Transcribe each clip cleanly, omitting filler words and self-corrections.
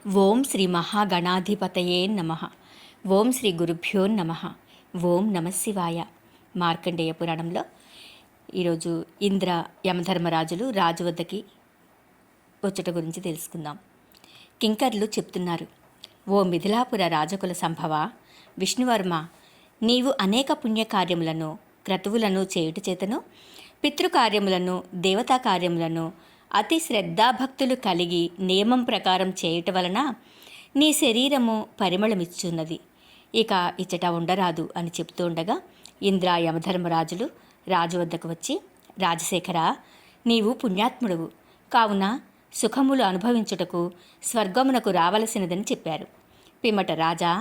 ఓం శ్రీ మహాగణాధిపతయే నమః. ఓం శ్రీ గురుభ్యో నమః. ఓం నమశివాయ. మార్కండేయ పురాణంలో ఈరోజు ఇంద్ర యమధర్మరాజులు రాజు వద్దకి వచ్చుట గురించి తెలుసుకుందాం. కింకర్లు చెప్తున్నారు, ఓ మిథిలాపుర రాజకుల సంభవ విష్ణువర్మ, నీవు అనేక పుణ్యకార్యములను క్రతువులను చేయుట చేతను పితృకార్యములను దేవతా కార్యములను అతి శ్రద్ధాభక్తులు కలిగి నియమం ప్రకారం చేయుట వలన నీ శరీరము పరిమళమిచ్చున్నది. ఇక ఇచ్చట ఉండరాదు అని చెబుతూ ఉండగా ఇంద్ర యమధర్మరాజులు రాజు వద్దకు వచ్చి, రాజశేఖర, నీవు పుణ్యాత్ముడువు కావున సుఖములు అనుభవించుటకు స్వర్గమునకు రావలసినదని చెప్పారు. పిమ్మట రాజా,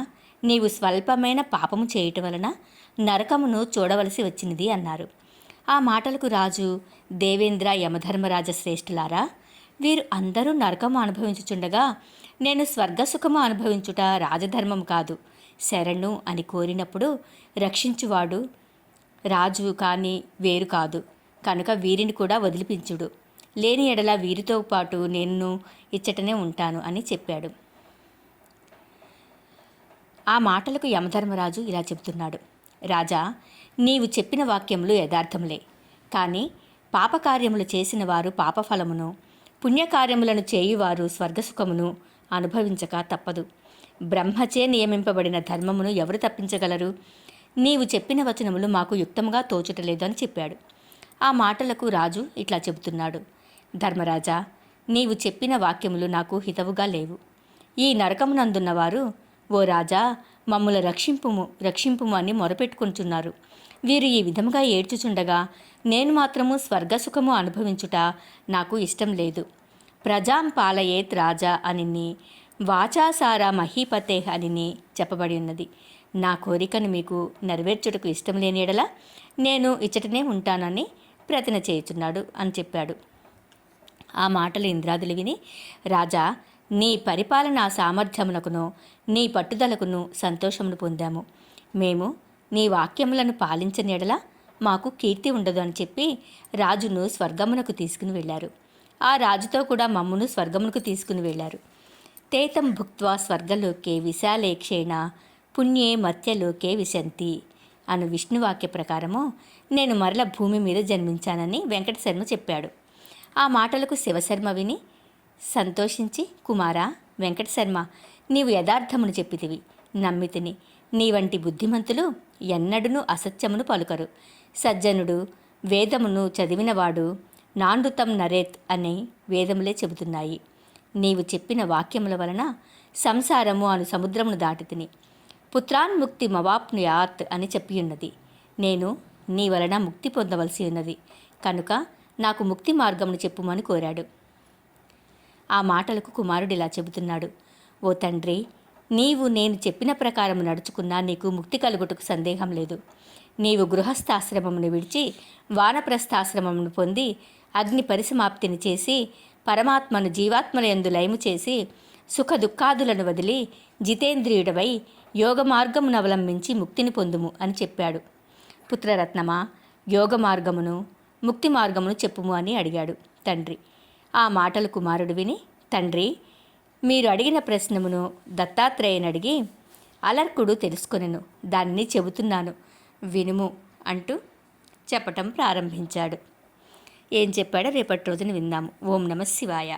నీవు స్వల్పమైన పాపము చేయుట వలన నరకమును చూడవలసి వచ్చినది అన్నారు. ఆ మాటలకు రాజు, దేవేంద్ర యమధర్మరాజ శ్రేష్ఠులారా, వీరు అందరూ నరకము అనుభవించుచుండగా నేను స్వర్గసుఖము అనుభవించుట రాజధర్మం కాదు, శరణు అని కోరినప్పుడు రక్షించువాడు రాజు కానీ వేరు కాదు, కనుక వీరిని కూడా వదిలిపించుడు, లేని ఎడల వీరితో పాటు నేను ఇచ్చటనే ఉంటాను అని చెప్పాడు. ఆ మాటలకు యమధర్మరాజు ఇలా చెబుతున్నాడు, రాజా, నీవు చెప్పిన వాక్యములు యథార్థములే, కానీ పాపకార్యములు చేసిన వారు పాపఫలమును, పుణ్యకార్యములను చేయువారు స్వర్గసుఖమును అనుభవించక తప్పదు. బ్రహ్మచే నియమింపబడిన ధర్మమును ఎవరు తప్పించగలరు? నీవు చెప్పిన వచనములు మాకు యుక్తముగా తోచుటలేదు అని చెప్పాడు. ఆ మాటలకు రాజు ఇట్లా చెబుతున్నాడు, ధర్మరాజా, నీవు చెప్పిన వాక్యములు నాకు హితవుగా లేవు. ఈ నరకమునందున్నవారు, ఓ రాజా, మమ్ముల రక్షింపుము అని మొరపెట్టుకుంటున్నారు. వీరు ఈ విధముగా ఏడ్చుచుండగా నేను మాత్రము స్వర్గసుఖము అనుభవించుట నాకు ఇష్టం లేదు. ప్రజాం పాలయేత్ రాజా అనిని వాచాసార మహీపతే అనిని చెప్పబడి ఉన్నది. నా కోరికను మీకు నెరవేర్చుటకు ఇష్టం లేని ఎడల నేను ఇచ్చటనే ఉంటానని ప్రతిన చేయుచున్నాడు అని చెప్పాడు. ఆ మాటలు ఇంద్రాదులు విని, రాజా, నీ పరిపాలనా సామర్థ్యమునకును నీ పట్టుదలకును సంతోషమును పొందాము. మేము నీ వాక్యములను పాలించని ఎడల మాకు కీర్తి ఉండదు అని చెప్పి రాజును స్వర్గమునకు తీసుకుని వెళ్ళారు. ఆ రాజుతో కూడా మమ్మును స్వర్గమునకు తీసుకుని వెళ్ళారు. తేతం భుక్త్వా స్వర్గలోకే విశాలేక్షేణ పుణ్యే మర్త్యలోకే విశంతి అను విష్ణువాక్య ప్రకారము నేను మరల భూమి మీద జన్మించానని వెంకటశర్మ చెప్పాడు. ఆ మాటలకు శివశర్మ విని సంతోషించి, కుమారా వెంకటశర్మ, నీవు యథార్థమును చెప్పితివి, నమ్మితిని. నీ వంటి బుద్ధిమంతులు ఎన్నడూనూ అసత్యమును పలుకరు. సజ్జనుడు వేదమును చదివినవాడు నానృతం నరేత్ అని వేదములే చెబుతున్నాయి. నీవు చెప్పిన వాక్యముల వలన సంసారము అను సముద్రమును దాటితిని. పుత్రాన్ముక్తి మవాప్నుయాత్ అని చెప్పియున్నది. నేను నీ వలన ముక్తి పొందవలసి ఉన్నది కనుక నాకు ముక్తి మార్గమును చెప్పుమని కోరాడు. ఆ మాటలకు కుమారుడు ఇలా చెబుతున్నాడు, ఓ తండ్రి, నీవు నేను చెప్పిన ప్రకారం నడుచుకున్నా నీకు ముక్తి కలుగుటకు సందేహం లేదు. నీవు గృహస్థాశ్రమమును విడిచి వానప్రస్థాశ్రమమును పొంది అగ్ని పరిసమాప్తిని చేసి పరమాత్మను జీవాత్మల యందు లయము చేసి సుఖ దుఃఖాదులను వదిలి జితేంద్రియుడవై యోగ మార్గమును అవలంబించి ముక్తిని పొందుము అని చెప్పాడు. పుత్రరత్నమా, యోగ మార్గమును ముక్తి మార్గమును చెప్పుము అని అడిగాడు తండ్రి. ఆ మాటలు కుమారుడు విని, తండ్రి, మీరు అడిగిన ప్రశ్నమును దత్తాత్రేయుని అడిగి అలర్కుడు తెలుసుకొనెను, దానిని చెబుతున్నాను వినుము అంటూ చెప్పటం ప్రారంభించాడు. ఏం చెప్పాడో రేపటి రోజున విందాము. ఓం నమః శివాయ.